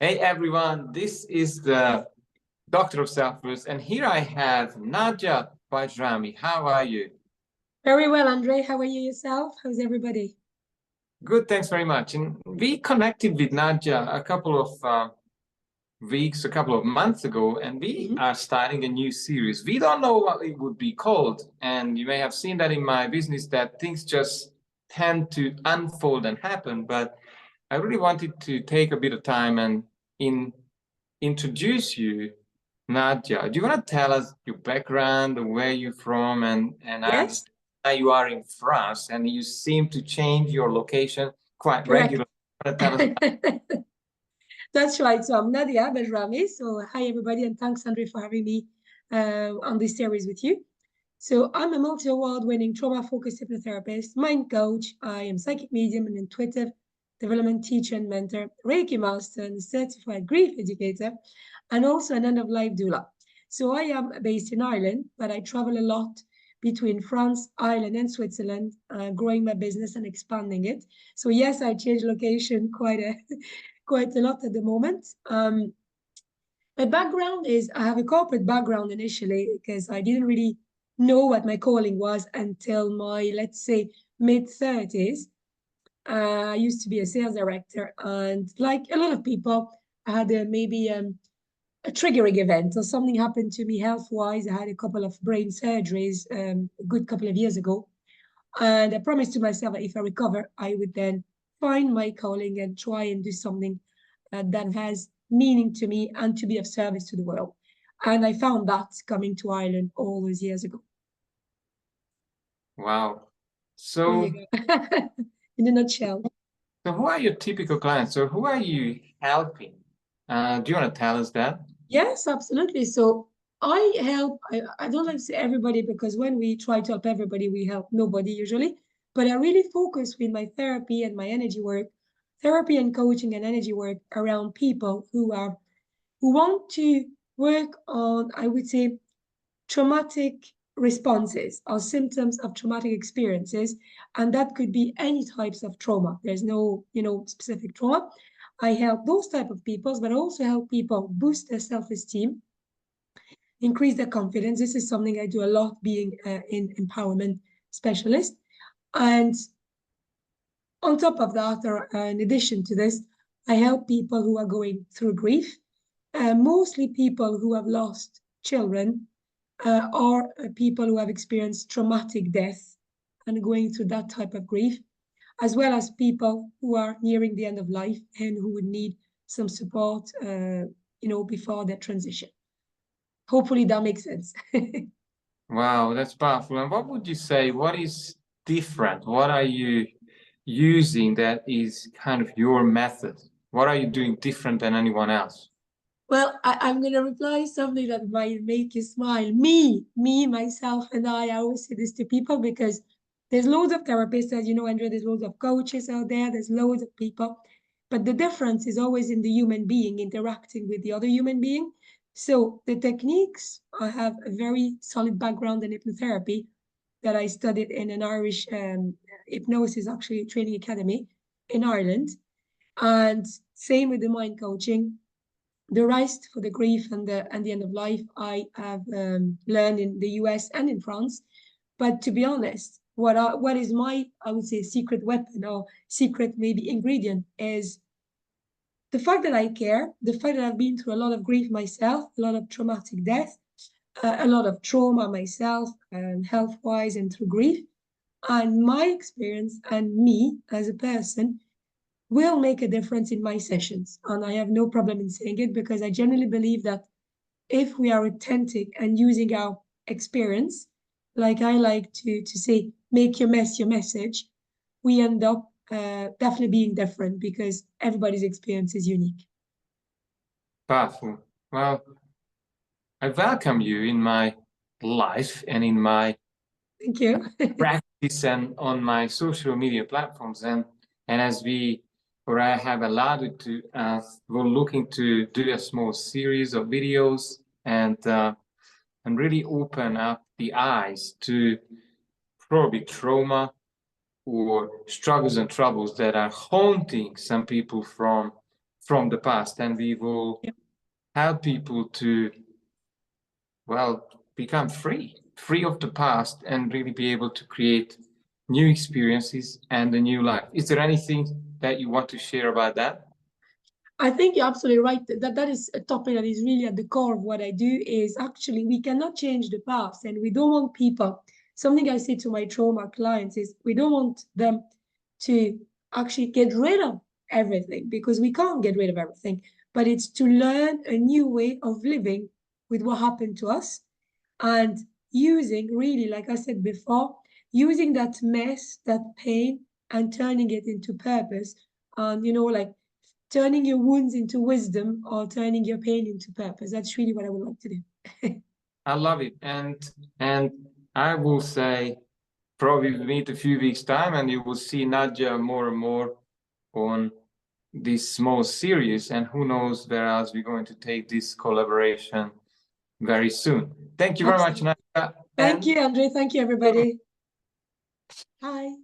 Hey everyone, this is the Doctor of Self-Worth, and here I have Nadija Bajrami. How are you? Very well, Andre. How are you yourself? How's everybody? Good, thanks very much. And we connected with Nadija a couple of weeks, a couple of months ago, and we are starting a new series. We don't know what it would be called, and you may have seen that in my business that things just tend to unfold and happen, but I really wanted to take a bit of time and introduce you, Nadija. Do you want to tell us your background, where you're from, and I Yes, understand that you are in France and you seem to change your location quite correct. regularly. Tell us. That's right. So I'm Nadija Bajrami. So hi, everybody, and thanks, Andre, for having me on this series with you. So I'm a multi-award-winning trauma-focused hypnotherapist, mind coach. I am psychic medium and intuitive development teacher and mentor, Reiki master, and certified grief educator, and also an end-of-life doula. So I am based in Ireland, but I travel a lot between France, Ireland, and Switzerland, growing my business and expanding it. So yes, I change location quite a lot at the moment. My background is I have a corporate background initially because I didn't really know what my calling was until my, let's say, mid 30s. I used to be a sales director, and like a lot of people, I had maybe a triggering event or something happened to me health wise. I had a couple of brain surgeries a good couple of years ago. And I promised to myself that if I recover, I would then find my calling and try and do something that has meaning to me and to be of service to the world. And I found that coming to Ireland all those years ago. Wow. There So, you go. In a nutshell. so who are your typical clients? So who are you helping? Do you want to tell us that? Yes, absolutely. So I help, I don't like to say everybody because when we try to help everybody, we help nobody usually. But I really focus with my therapy and my energy work, therapy and coaching and energy work around people who want to work on, I would say, traumatic responses or symptoms of traumatic experiences. And that could be any types of trauma. There's no, specific trauma. I help those type of people, but also help people boost their self-esteem, increase their confidence. This is something I do a lot being an empowerment specialist. And on top of that, or in addition to this, I help people who are going through grief, mostly people who have lost children or people who have experienced traumatic death and going through that type of grief, as well as people who are nearing the end of life and who would need some support, before their transition. Hopefully that makes sense. Wow, that's powerful. And what would you say? What is different? What are you using that is kind of your method? What are you doing different than anyone else? Well, I'm going to reply something that might make you smile. Me, myself, and I always say this to people because there's loads of therapists, as you know, Andrea, there's loads of coaches out there, there's loads of people. But the difference is always in the human being interacting with the other human being. So the techniques, I have a very solid background in hypnotherapy that I studied in an Irish hypnosis, actually, training academy in Ireland. And same with the mind coaching. The rest for the grief and the end of life, I have learned in the US and in France. But to be honest, what is my, I would say, secret weapon or secret maybe ingredient is the fact that I care, the fact that I've been through a lot of grief myself, a lot of traumatic death, a lot of trauma myself, health-wise and through grief. And my experience and me as a person will make a difference in my sessions. And I have no problem in saying it because I generally believe that if we are authentic and using our experience, like I like to say, make your mess your message, we end up definitely being different because everybody's experience is unique. Powerful. Well, I welcome you in my life and in my Thank you. practice and on my social media platforms. And as I have allowed you to, we're looking to do a small series of videos and really open up the eyes to probably trauma or struggles and troubles that are haunting some people from from the past, and we will help people to, well, become free of the past and really be able to create new experiences and a new life. Is there anything that you want to share about that? I think you're absolutely right. That is a topic that is really at the core of what I do. Is actually we cannot change the past, and we don't want people. Something I say to my trauma clients is we don't want them to actually get rid of everything, because we can't get rid of everything. But it's to learn a new way of living with what happened to us, and using, really, like I said before, using that mess, that pain, and turning it into purpose. And like turning your wounds into wisdom, or turning your pain into purpose. That's really what I would like to do. I love it. And I will say probably we'll meet a few weeks time and you will see Nadija more and more on this small series, and who knows where else we're going to take this collaboration very soon. Thank you very much, Nadija. Thank you, Andre. Thank you, everybody. Bye.